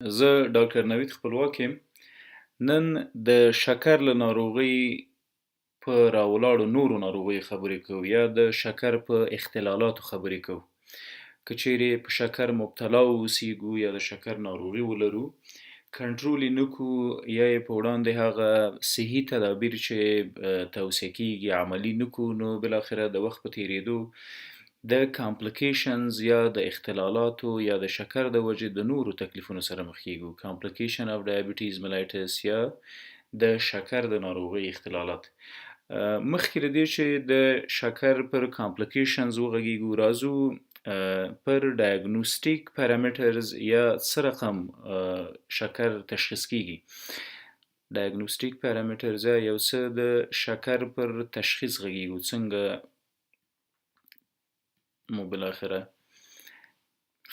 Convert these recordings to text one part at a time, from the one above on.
زه ډاکټر نوید خپلواک یم. نن د شکر له ناروغۍ په راولاړو نورو ناروغیو خبرې کوو یا د شکر په اختلالاتو خبرې کوو. که چیرې په شکر مبتلا واوسیږو یا د شکر ناروغي ولرو، کنټرول یې نه کړو یا یې په وړاندې هغه صحي تدابیر چې توصیه کیږي عملي نه کړو، نو بالاخره د وخت په تیریدو د کامپلیکیشنز یا د اختلالاتو یا د شکر د وجې د نورو تکلیفونو سره مخ کیږو. کامپلیکیشن اف ډایبټیز ملایټس یا د شکر د ناروغۍ اختلالات. مخکې له دې چې د شکر پر کامپلیکیشنز وغږیږو، راځو پر ډایګنوستیک پارامترز یا څه رقم شکر تشخیص کیږي. ډایګنوستیک پارامترز یو څه د شکر پر تشخیص غږیږو، څنګه مو بالاخره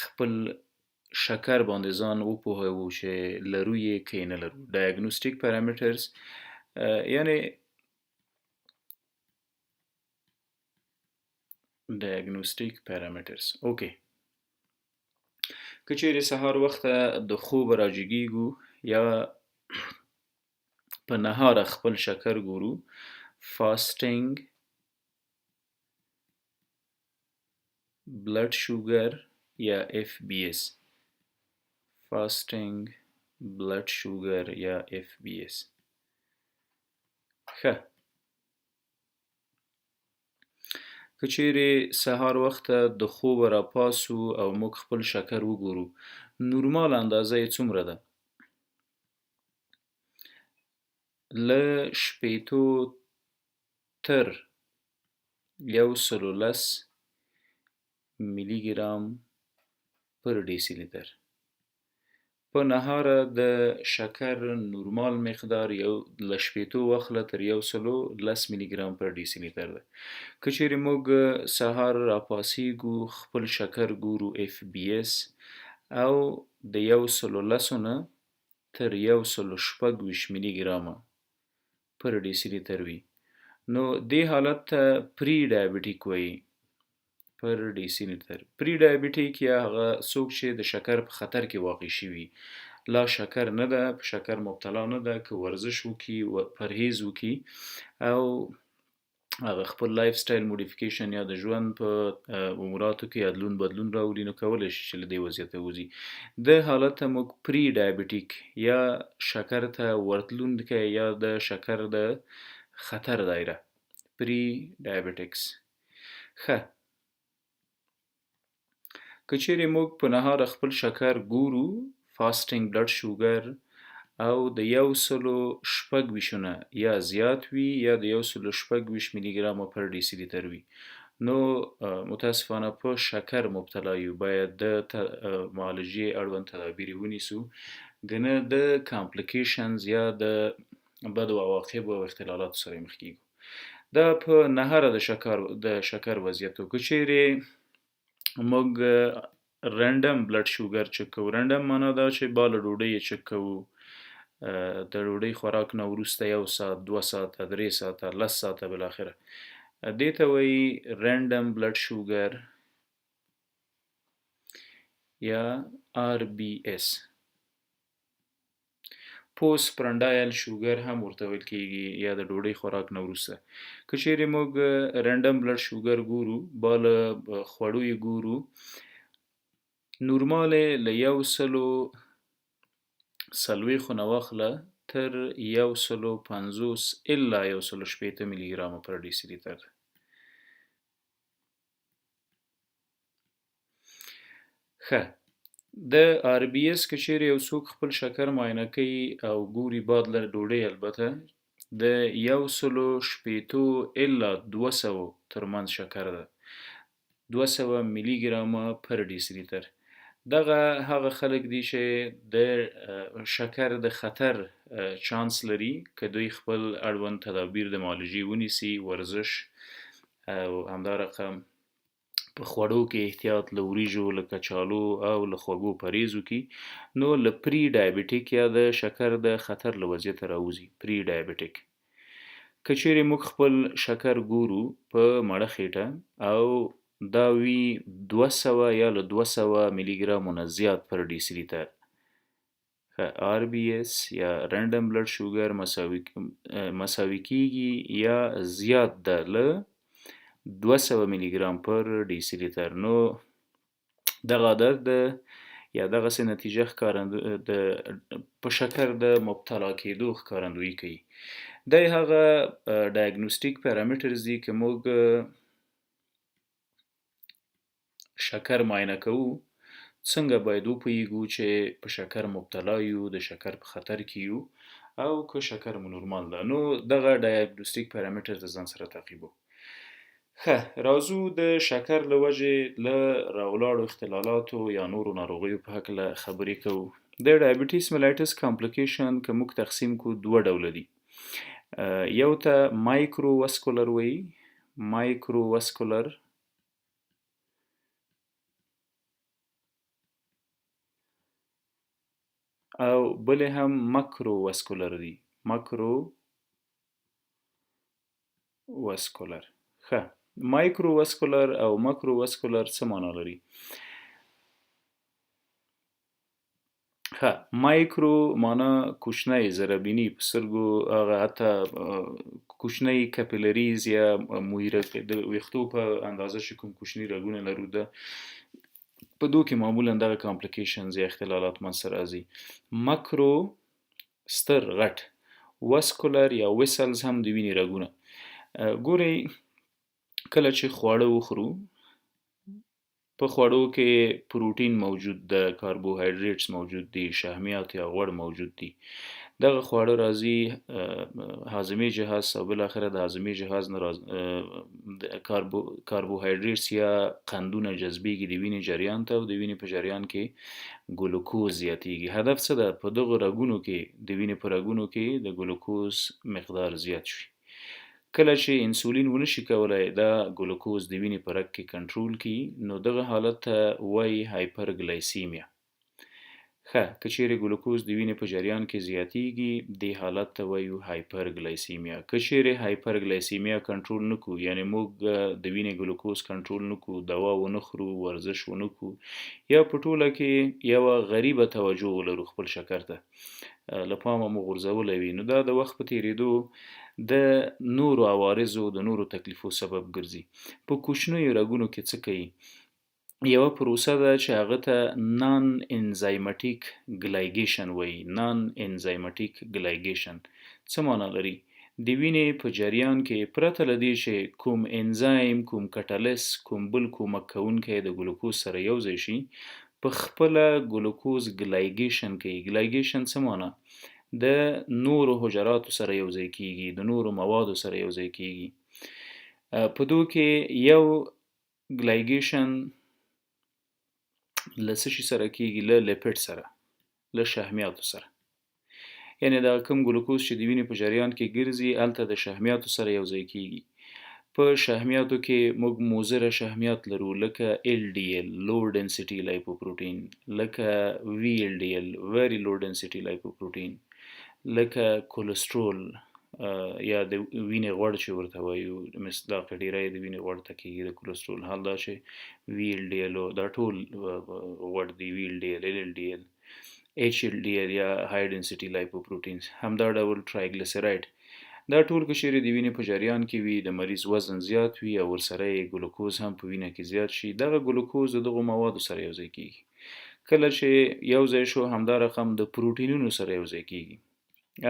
خپل شکر باندې ځان وپوهوو چې لرو یې که یې نه لرو. ډایګنوستیک پارامترز یعنی ډایګنوستیک پارامترز اوکې. که چیرې سهار وخته د خوب راجګیږو یا په نهاره خپل شکر ګورو، فاسټینګ بلډ شوګر یا FBS. فاسټینګ بلډ شوګر یا FBS. ښه، که چیرې سهار وخته د خوب راپاسو او موږ خپل شکر وګورو، نورمال اندازه یې څومره ده؟ له شپېتو تر 110 میلی ګرام پر ډیسی لیتر. په نهاره د شکر نورمال مقدار له شپېتو واخله تر 110 میلی ګرام پر ډیسی لیتر ده. که چیرې موږ سهار راپاسیږو خپل شکر ګورو FBS او د 110 نه تر 126 میلی ګرامه پر ډیسی لیتر وي، نو دې حالت ته پری ډایبټیک وایي. پر ډیسی لیتر پری ډایبټیک یا هغه څوک چې د شکر په خطر کې واقع شوي، لا شکر نه ده، په شکر مبتلا نه ده، که ورزش وکړي، پرهیز وکړي او هغه خپل لایف سټایل موډیفیکیشن یا د ژوند په اموراتو کې ادلون بدلون راولي، نو کولی شي چې له دې وضعیته وځي. د حالت ته موږ پری ډایبټیک یا شکر ته ورتلونکی یا د شکر د خطر دایره پری ډایبټکس. ښه، که چیرې موږ په نهاره خپل شکر ګورو، فاسټینګ بلډ شوګر او د 126 نه یا زیات وي یا د 126 میلی ګرامه پر ډیسی لیتر وي، نو متاسفانه په شکر مبتلا یو، باید د معالجې اړوند تدابیر ونیسو، ګنه د کامپلیکیشنز یا د بدو عواقبو او اختلالاتو سره مخ کیږو. دا په نهاره د شکر وضعیت. که چیرې موږ رنډم بلډ شوګر چک کوو، رنډم معنا دا چې باله ډوډۍ یې چک کوو، د ډوډۍ خوراک نه وروسته 1 ساعت 2 ساعته 3 ساعته 10 ساعته بالاخره، دې ته وایي رنډم بلډ شوګر یا RBS. پوست پرنډایل شوګر هم ورته ویل کیږي یا د ډوډۍ خوراک نه وروسته. که چیرې موږ رنډم بلډ شوګر ګورو، باله خوړو یې ګورو، نورمال له 140 نه واخله تر 150 الا 160 میلی ګرامه پر ډیسی لیتر. ښه، د RBS که چیرې یو څوک خپل شکر معاینه کوي او ګوري بعد له ډوډۍ، البته د 160 الا 200 ترمنځ شکر ده، 200 میلی ګرامه پر ډیسی لیتر. دغه هغه خلک دي چې د شکر د خطر چانس لري که دوی خپل اړوند تدابیر د معالجې ونیسي، ورزش او همدارقم په خوړو کې احتیاط، له وریژو، له کچالو او له خوږو پرهیز وکړي، نو له پری ډایبټیک یا د شکر د خطر له وضعیته راوځي. پری ډایبټیک. که چیرې موږ خپل شکر ګورو په مړه خېټه او دا وي 200 یا له 200 میلی ګرامو نه زیات پر ډیسی لیتر، RBS یا رندم بلډ شوګر مساوي کیږي یا زیات ده له 200 میلی ګرام پر ډیسی لیتر. نو دغه عدد د یا دغسې نتیجه په شکر د مبتلا کېدو ښکارندویي کوي. دا هغه ډایګنوستیک پارامیټرز دي که موږ شکر معاینه کوو څنګه باید وپوهیږو چې په شکر مبتلا یو، د شکر په خطر کې یو او که شکر مو نورمال ده. نو دغه ډایګنوستیک پارامیټرز د ځان سره تعقیبوو. راځو د شکر له وجې له راولاړو اختلالاتو یا نورو ناروغیو په هکله خبرې کوو. د ډایبټیس ملایټس کامپلیکیشن که موږ تقسیم کړو دوه ډوله دي. یو ته مایکرو واسکولر وایي، مایکرو واسکولر، او بلې هم مکرو واسکولر دي، مکرو واسکولر. مایکرو واسکولر او مکرو واسکولر څه معنا لري؟ مایکرو معنا کوچنی ذرهبیني په سترګو، هغه حتی کوچنی کپیلریز یا د ویښتو په اندازه چې کوم کوچني رګونه لرو ده په دو کې معمولا دغه کامپلیکیشنز یا اختلالات منځته راځي. مکرو ستر غټ، واسکولر یا ویسلز هم د وینې رګونه. ګورئ کله چې خواړه وخورو په خوړو کې پروټین موجود ده، کاربوهایډریټس موجود دي، شحمیات یا غوړ موجود دي. دغه خواړه راځي هاضمي جهاز او بالاخره د هاضمي جهاز نه کاربوهایډریټس یا قندونه جذبیږي د وینې جریان ته او د وینې په جریان کې ګلوکوز زیاتیږي. هدف څه ده؟ په دغه رګونو کې د وینې په رګونو کې د ګلوکوز مقدار زیات شي. کله چې انسولین ونشي کولای دا ګلوکوز د وینې په رګ کې کنټرول کړي نو دغه حالت ته وایي هایپرګلایسیمیا. که چیرې ګلوکوز د وینې په جریان کې زیاتیږي دې حالت ته وایو هایپرګلایسیمیا. که چیرې هایپرګلایسیمیا کنټرول نکړو، یعنی موږ د وینې ګلوکوز کنټرول نکړو، دوا ونه خورو، ورزش ونه کړو یا په ټوله کې یوه غریبه توجه ولرو خپل شکر ته، له پامه مو غورځولی وي، نو دا د وخت په تیریدو د نورو عوارضو د نورو تکلیفو سبب ګرځي. په کوچنیو رګونو کې څه کوي؟ یوه پروسه ده چې هغه ته نان انزایمټیک ګلایګیشن وایي. نان انزایمټیک ګلایګیشن څه معنا لري؟ د وینې په جریان کې پرته له دې چې کوم انزایم، کوم کټالیس، کوم بل کومک کوونکی د ګلوکوز سره یوځای شي په خپله ګلوکوز ګلایګیشن کوي. ګلایګیشن څه معنا؟ د نورو حجراتو سره یوځای کیږي، د نورو موادو سره یوځای کیږي. په دو کې یو ګلایګیشن له څه شي سره کیږي؟ له لیپیډ سره، له شحمیاتو سره. یعنی دا کوم ګلوکوز چې د وینې په جریان کې ګرځي هلته د شحمیاتو سره یوځای کیږي. په شحمیاتو کې موږ موزره شحمیات لرو لکه LDL لو ډنسټي لایپوپروټین، لکه VLDL very low density lipoprotein، لکه کولسترول یا د وینې غوړ چې ورته وایو، مصداق ډیری د وینې غوړ ته کیږي د کولسترول. حال دا چې VLDL دا ټول غوړ دی، VLDL، LLDL، HLDL یا های ډنسټي لایپوپروټینز، همدا ډول ټرایګلیسرایډ. دا ټول که چیرې د وینې په جریان کې وي، د مریض وزن زیات وي او ورسره یې ګلوکوز هم په وینه کې زیات شي، دغه ګلوکوز د دغو موادو سره یوځای کیږي. کله چې یوځای شو همدا رقم د پروټینونو سره یوځای کیږي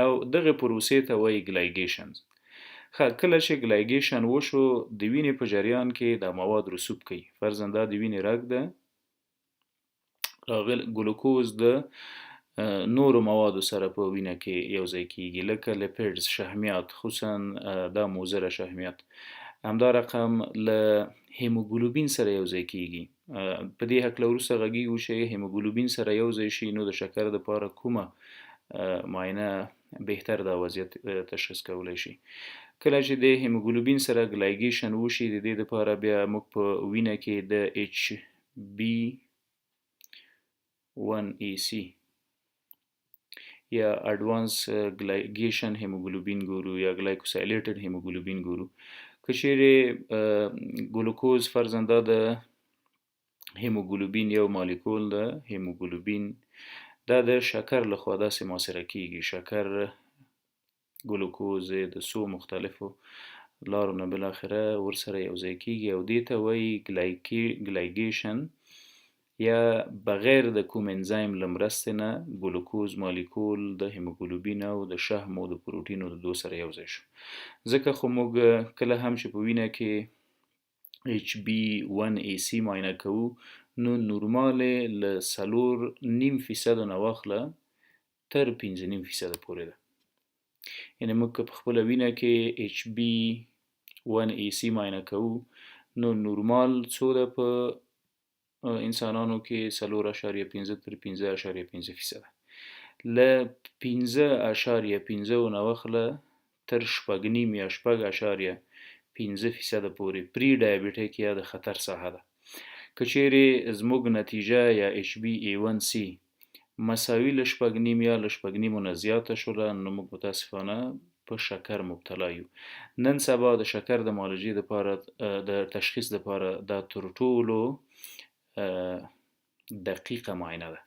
او دغه پروسې ته وایي ګلایګیشنز. کله چې ګلایګیشن وشو د وینې په جریان کې دا مواد رسوب کوي. فرضاً دا د وینې رګ ده، ګلوکوز د نورو موادو سره په وینه کې یوځای کیږي لکه لیپیډز، شحمیات، خصوصا دا موزره شحمیات. همدا رقم له هیموګلوبین سره یوځای کیږي. په دې هکله وروسته غږیږو چې هیموګلوبین سره یوځای شي نو د شکر دپاره کومه معاینه بهتر دا وضعیت تشخیص کولی شي. کله چې د هیموګلوبین سره ګلایګیشن وشي د دې دپاره بیا موږ په وینه کې د HbA1c یا اډوانس ګلایګیشن هیموګلوبین ګورو یا ګلایکوسایلیټډ هیموګلوبین ګورو. که چیرې ګلوکوز فرضاً دا د هیموګلوبین یو مالیکول ده، هیموګلوبین دا د شکر لخوا داسې محاسبه کیږي. شکر ګلوکوز د څو مختلفو لارو نه بالاخره ورسره یوځای کیږي او دې ته وایي ګلایګیشن، یا بغیر د کوم انزایم له مرستې نه ګلوکوز مالیکول د هیموګلوبین او د شحم او د پروټینو د دو سره یوځای شو. ځکه خو موږ کله هم چې په وینه کې HB1AC معاینه کوو نو نورمال له 4.5% نه واخله تر 5.5% پورې ده. یعنې موږ که په خپله وینه کې HB1AC معاینه کوو نو نورمال څو ده په انسانانو کې 4.5 تر 5.5%. له 5.5 نه واخله تر 6.5 یا 6.5% پورې پری ډایبټیک یا د خطر ساحه ده. که چیرې زموږ نتیجه یا HbA1c مساوي له 6.5 یا له 6.5 نه زیاته شوله نو موږ متاسفانه په شکر مبتلا یو. نن سبا د شکر د معالجې دپاره د تشخیص دپاره دا تر ټولو دقیقه معاینه ده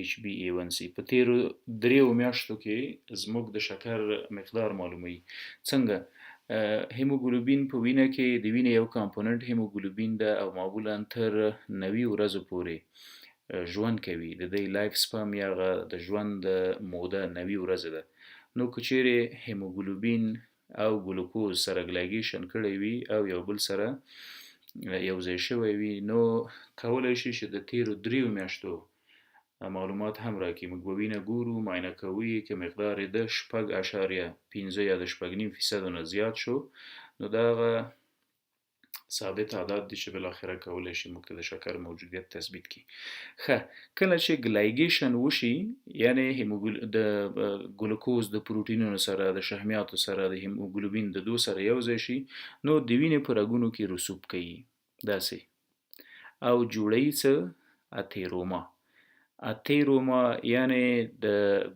HbA1c. په تیرو 3 میاشتو کې زموږ د شکر مقدار معلوموي. څنګه؟ هیموګلوبین په وینه کې د وینې یو کامپوننټ هیموګلوبین ده او معمولا تر 90 ورځو پورې ژوند کوي. د دې لایف سپان یا د ژوند موده 90 ورځې ده. نو که چیرې هیموګلوبین او ګلوکوز سره ګلایګیشن کړی وي او یو بل سره یوځای شوی وي نو کولی شي چې د تیرو 3 میاشتو معلومات هم راکړي. موږ به وینه ګورو، معاینه کوو یې، که مقدار یې د 6.5 یا د 6.5% نه زیات شو نو دا هغه ثابت عدد دی چې بالاخره کولی شي موږ ته د شکر موجودیت تثبیت کړي. ښه، کله چې ګلایګیشن وشي یعنې د ګلوکوز د پروټینونو سره د شحمیاتو سره د هیموګلوبین د دو سره یوځای شي نو د وینې په رګونو کې رسوب کوي داسې او جوړوي څه؟ اتیروما. اتیروما یعنې د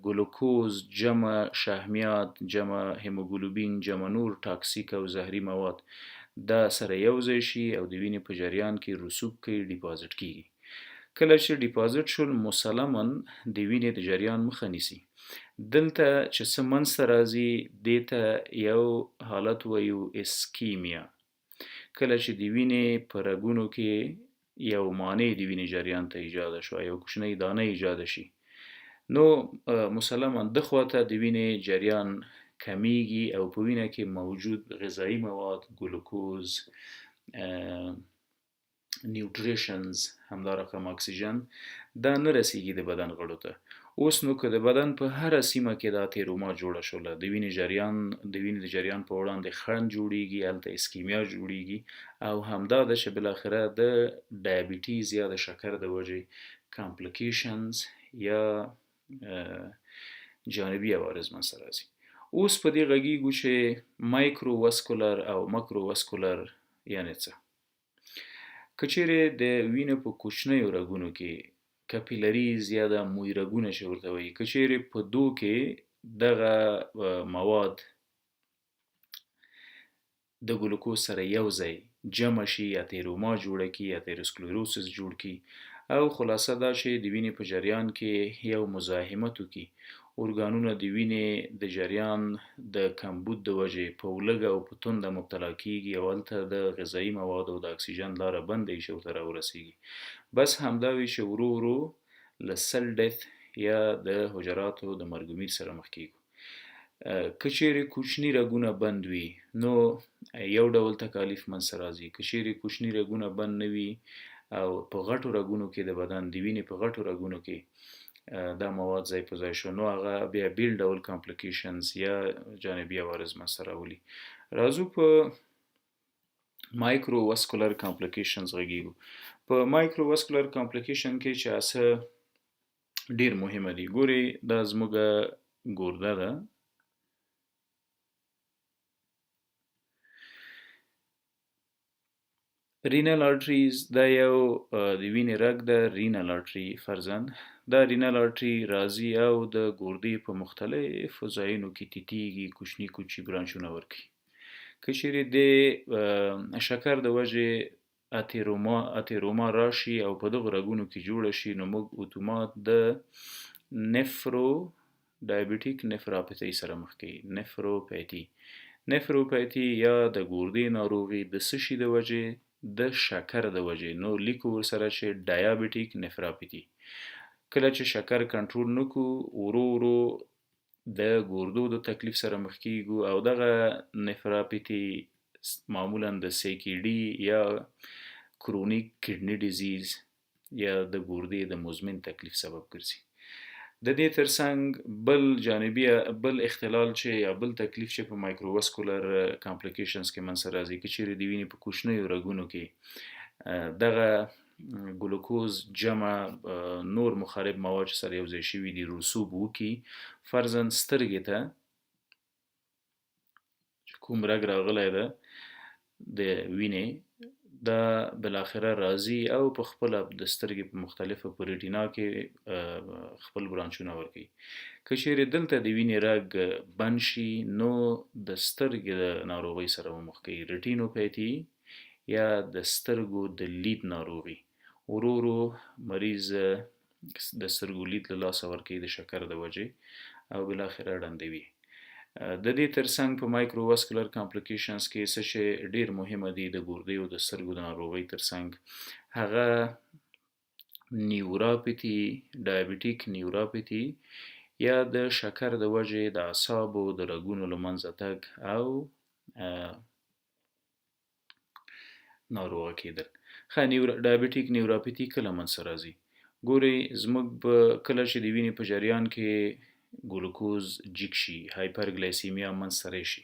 ګلوکوز جمع شحمیات جمع هیموګلوبین جمع نور ټاکسیک او زهري مواد دا سره یوځای شي او د وینې په جریان کې رسوب کوي، ډیپازیټ کیږي. کله چې ډیپازیټ شول مسلماً د وینې د جریان مخه نیسي. دلته چې څه منځته راځي دې ته یو حالت وایو اسکیمیا. کله چې د وینې په رګونو کې یو مانع د وینې جریان ته ایجاد شو، یو کوچنی دانه ایجاد شي نو مسلماً د خواته د وینې جریان کمیږي او په وینه کې موجود غذایی مواد ګلوکوز نیوټریشنز همدارقم اکسیجن دا نه رسیږي د بدن غړو ته. اوس نو که د بدن په هره سیمه کې دا اتیروما جوړه شوله د وینې د جریان په وړاندې خنډ جوړیږي، هلته اسکیمیا جوړیږي او همدا ده چې بالاخره د ډایبیټیز یا د شکر د وجې کامپلیکیشنز یا جانبي عوارض منځته راځي. اوس په دې غږیږو چې مایکرو واسکولر او ماکرو واسکولر یعنې څه؟ که چیرې د وینې په کوچنیو رګونو کې کاپیلریز یا د موی رګونه چې ورته وایي، که چیرې په دو کې دغه مواد د ګلوکوز سره یوځای جمع شي، اتیروما جوړه کړي، اتیروسکلروسس جوړ کړي او خلاصه دا چې د وینې په جریان کې یو مزاحمت وکړي، ارګانونه د وینې د جریان د کمبود د وجې په لږه او په تنده مبتلا کیږي او هلته د غذایي موادو د اکسیجن لاره بنده شي ورته راورسیږي. بس همدا وي چې ورو ورو له سل ډیث یا د حجراتو د مرګ و میر سره مخ کیږو. که چیرې کوچني رګونه بند وي نو یو ډول تکالیف منځته راځي. که چیرې کوچني رګونه بند نه وي او په غټو رګونو کې د بدن د وینې په غټو رګونو کې دا مواد ځای په ځای شو نو هغه بیا بیل ډول کامپلیکیشنز یا جانبي عوارض منځته راولي. راځو په مایکرو واسکولر کامپلیکیشنز غږیږو. په مایکرو واسکولر کامپلیکیشن کې چې اسه ډیر مهمه دي. ګوري دا زموږ ګرده ده، رینل آرټریز دا یو د وینې رګ ده، رینل آرټري فرضاً دا رینل آرټري راځي او د ګردې په مختلفو ځایونو کې تیتیږي، کوچني کوچني برانچونه ورکوي. که چیرې د شکر د وجې اتیروما راشي او په دغه رګونو کې جوړه شي نو موږ اتومات د نفرو ډایبټیک نفراپیتي سره مخ کوي. نفروپیتي یا د ګردې ناروغي د څه شي د وجې؟ د شکر د وجې. نو لیکو ورسره چې ډایابټیک نفراپیتي. کله چې شکر کنټرول نکو ورو ورو د ګردو د تکلیف سره مخ کیږو او دغه نفراپیتي معمولا د CKD یا کرونیک کډنی ډیزیز یا د ګردې د مزمن تکلیف سبب ګرځي. د دې ترڅنګ بل اختلال چې یا بل تکلیف چې په مایکروواسکولر کامپلیکیشنز کې منځ راځي که چیرې د وینې په کوچنیو رګونو کې دغه ګلوکوز جمع نور مخرب مواد چې سره یوځای شوي دي رسوب وکړي، فرضاً سترګې ته چې کوم رګ راغلی ده د وینې دا بالاخره راځي او په خپله د سترګې په مختلفو په ریټینا کې خپل برانچونه ورکوي. که چیرې دلته د وینې رګ بند شي نو د سترګې د ناروغۍ سره مخ کوي، ریټینوپیتي یا د سترګو د لید ناروغي. ورو ورو مریض د سترګو لید له لاسه ورکوي د شکر د وجې او بالاخره ړندوي. د دې ترڅنګ په مایکروواسکولر کامپلیکیشنز کې څه شی ډیر مهمه دي د ګردې او د سترګو د ناروغۍ ترڅنګ هغه نیوراپیتي، ډایبټیک نیوراپیتي یا د شکر د وجې د اعصابو د رګونو له منځه تګ او ناروغه کیدل. ډایبټیک نیوراپیتي کله منځته راځي؟ ګورئ زموږ کله چې د وینې په جریان کې ګلوکوز جګ شي، هایپرګلایسیمیا منځته راشي،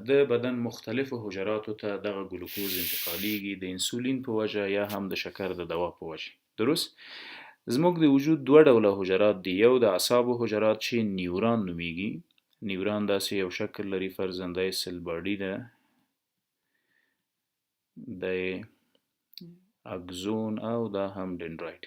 د بدن مختلفو حجراتو ته دغه ګلوکوز انتقالیږي د انسولین په وجه یا هم د شکر د دوا په وجه. درست؟ زموږ د وجود دوه ډوله حجرات دي، یو د اعصابو حجرات چې نیوران نومیږي. نیوران داسې یو شکل لري، فرضاً دا یې سل باډي ده، د اګزون او دا هم ډنډرایټ.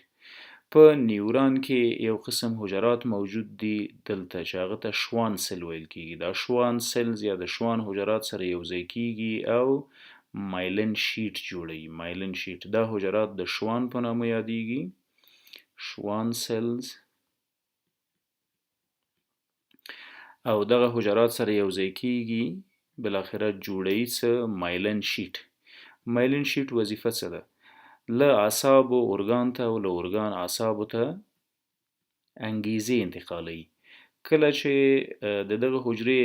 په نیوران کې یو قسم حجرات موجود دي دلته چې هغه ته شوان سل ویل کیږي. دا شوان سلز یا د شوان حجرات سره یوځای کیږي او مایلن شیټ جوړوي. مایلن شیټ دا حجرات د شوان په نامه یادیږي، شوان سلز، او دغه حجرات سره یوځای کیږي بالاخره جوړوي څه؟ مایلن شیټ. مایلن شیټ وظیفه څه ده؟ له اعصابو ارګان ته او له ارګان اعصابو ته انګیزې انتقالوي. کله چې د دغه حجرې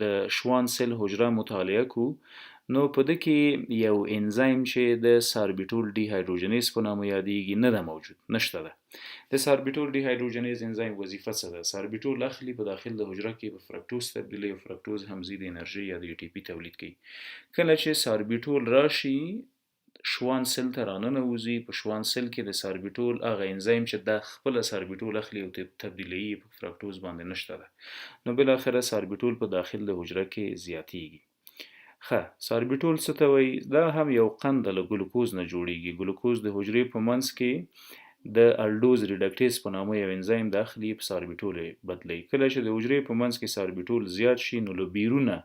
د شوان سل حجره مطالعه کو نو په ده کې یو انزایم چې د ساربیټول ډي هایدروجنیز په نامه یادیږي نه ده موجود، نشته ده. د ساربیټول ډي هایدروجنیز انزایم وظیفه څه ده؟ ساربیټول اخلي په داخل د حجره کې په فرکټوز تبدیلوي او فرکټوز هم زیات انرژي یا د ATP تولید کوي. کله چې ساربیټول راشي شوان سل ته راننوځي، په شوان سل کې د ساربیټول هغه انزایم چې د خپل ساربیټول اخلي او تبدیلوي په فرکټوز باندې نشته ده. نو بالاخره ساربیټول په داخل د حجره کې زیاتیږي. ساربیټول څه ته وایي؟ دا هم یو قند له ګلوکوز نه جوړیږي. ګلوکوز د حجرې په منځ کې د الډوز ریډکټیز په نامه یو انزایم داخلي په ساربیټول بدلوي. کله چې د حجرې په منځ کې ساربیټول زیات شي نو له بیرونه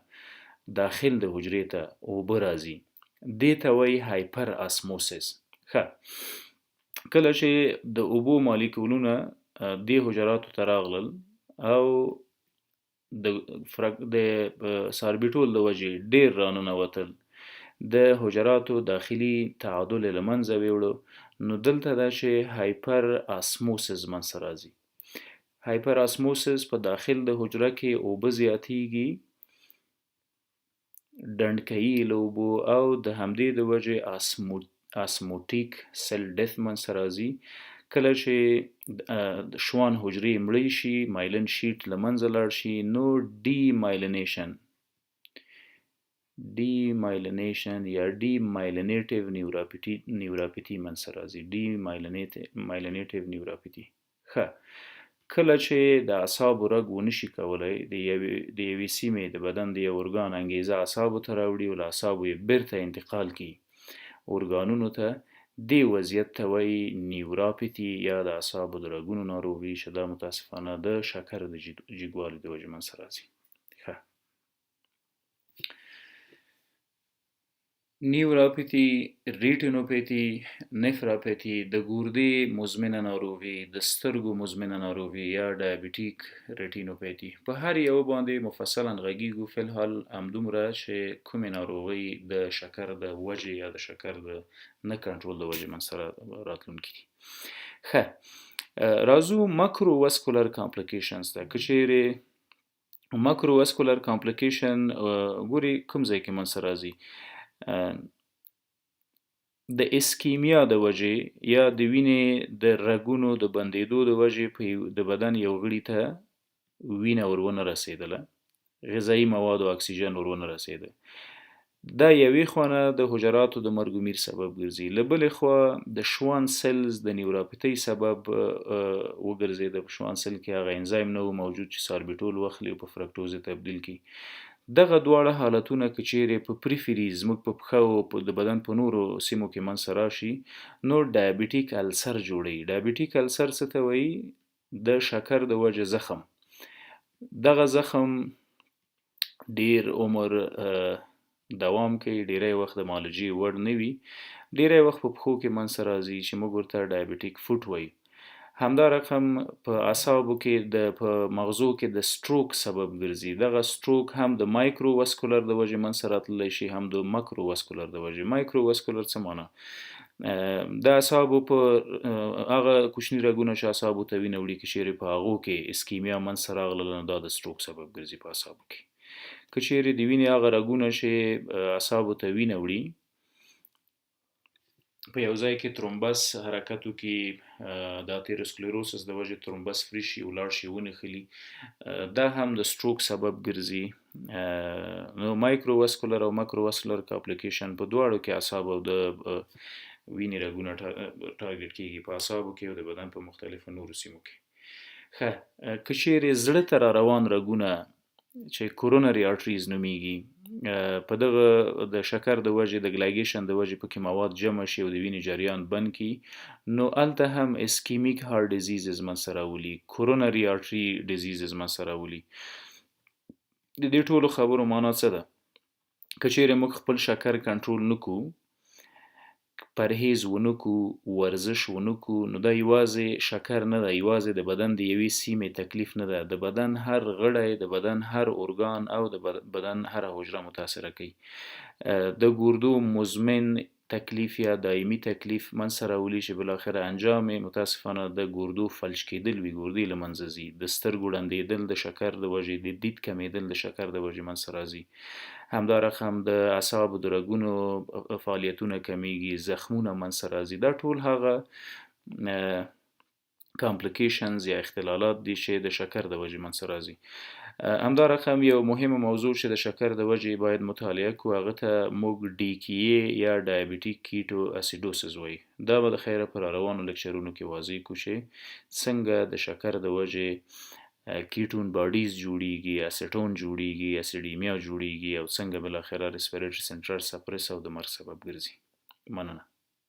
داخل د حجرې ته اوبه راځي، دې ته وایي هایپر اسموسس. کله چې د اوبو مالیکولونه دې حجراتو ته راغلل او د ساربیټول د وجې ډیر راننوتل، د حجراتو داخلي تعادل له منځه ویوړو، نو دلته دا چې هایپر اسموسس منځته راځي. هایپر اسموسس په داخل د حجره کې اوبه زیاتیږي، ډنډکه‌یي له اوبو، او د همدې د وجې اسموټیک سل ډیث منځته راځي. کله چې شوان حجرې مړې شي، مایلن شیټ له منځه لاړ شي، نو ډي مایلینیشن یا ډي مایلینیټیو نیوراپیتي منځته راځي. ډي مایلینیټیو نیوراپیتي. کله چې د اعصابو رګ ونشي کولی د یوې سیمې د بدن د یو ارګان انګیزه اعصابو ته راوړي او له اعصابو یې بیرته انتقال کړي ارګانونو ته، دې وضعیت ته وایي نیوراپیتي یا د اعصابو د رګونو ناروغي، چې دا متاسفانه د شکر د جګوالي د وجې منځته راځي. نیوراپیتي، ریټینوپیتي، نفراپیتي د ګردې مزمنه ناروغي، د سترګو مزمنه ناروغي یا ډایابیټیک ریټینوپیتي. په هر یو باندې مفصلا غږیږو. فی الحال همدومره چې کومې ناروغي د شکر د وجې یا د شکر د نه کنټرول د وجې منځته راتلونکي دي. ښه، راځو ماکرو واسکولر کامپلیکیشنز ته. که چیرې ماکرو واسکولر کامپلیکیشن ګوري کوم ځای کې منځته راځي؟ د اسکیمیا د وجې یا د وینې د رګونو د بندېدو د وجې د بدن یو غړي ته وینه ورونه رسېدله، غذایي مواد او اکسیجن ورونه رسېده. دا یوې خوا نه د حجراتو د مرګ و میر سبب ګرځي، له بلې خوا د شوان سیلز د نیوراپیتۍ سبب وګرځېده. په شوان سیل کې هغه انزایم نه و موجود چې ساربیټول واخلي او په فرکتوز تبدیل کړي. دغه دواړه حالتونه که چیرې په پریفریز زموږ په پښه او د بدن په نورو سیمو کې منځته راشي نو ډایابیټیک السر جوړوي. ډایابیټیک السر څه ته وایي؟ د شکر د وجې زخم. دغه زخم ډیر عمر دوام کوي، ډیری وخت د معالجې وړ نه وي، ډیری وخت په پښو کې منځته راځي چې موږ ورته ډایابیټیک فوټ وایو. همدا رقم په اعصابو کې په مغزو کې د سټروک سبب ګرځي. دغه سټروک هم د مایکرو واسکولر د وجې منځته راتللی شي، هم د ماکرو واسکولر د وجې. مایکرو واسکولر څه معنا؟ د اعصابو په هغه کوچني رګونه چې اعصابو ته وینه وړي، که چیرې په هغو کې اسکیمیا منځته راغله نو دا د سټروک سبب ګرځي په اعصابو کې. که چیرې د وینې هغه رګونه چې اعصابو ته وینه وړي په یو ځای کې ترومبس حرکت وکړي، د اتیروسکلیروسس د وجې ترومبس فری شي، ولاړ شي، ونښلي، دا هم د سټروک سبب ګرځي. نو مایکرو واسکولر او ماکرو واسکولر کامپلیکیشن په دواړو کې اعصاب او د وینې رګونه ټارګټ کیږي، په اعصابو کې او د بدن په مختلفو نورو سیمو کې. ښه، که چیرې زړه ته را روان رګونه چې کورونري آرټریز نومیږي، په دغه د شکر د وجې د ګلایګیشن د وجې پکې مواد جمع شي او د وینې جریان بند کی، نو الته هم اسکیمیک هارت ډیزیزز منځته راولي، کورونري آرټري ډیزیزز منځته راولي. د دې ټولو خبرو معنا څه ده؟ که چیرې موږ خپل شکر کنټرول نکو، پرهیز ونکو، ورزش ونکو، نو دا یوازې شکر نه ده، یوازې د بدن د یوې سیمې تکلیف نه ده، د بدن هر غړی، د بدن هر ارګان او د بدن هر حجره متاثره کوي. د ګردو مزمن تکلیف یا دایمي تکلیف منځته راولي چې بالاخره انجام متاسفانه د ګردو فلج کېدل وي، ګردې له منځه ځي، د سترګو ړندېدل د شکر د وجې، د دید کمیدل د شکر د وجې منځته راځي. همدا رقم د اعصابو د رګونو فعالیتونه کمیږي، زخمونه منځته راځي. دا ټول هغه کامپلیکیشنز یا اختلالات دي چې د شکر د وجې منځته راځي. همدا رقم یو مهمه موضوع چې د شکر د وجې باید مطالعه کړو، هغه ته موږ DKA یا ډایابیټیک کیټو اسیډوسس وایي. دا به د خیره پر روانو لیکچرونو کې واضح کړو چې څنګه د شکر د وجې کیټون باډیز جوړیږي، اسیټون جوړیږي، اسیډیمیا جوړیږي او څنګه بالاخره ریسپیریټري سنټرل سپریس او د مرګ سبب ګرځي. مننه.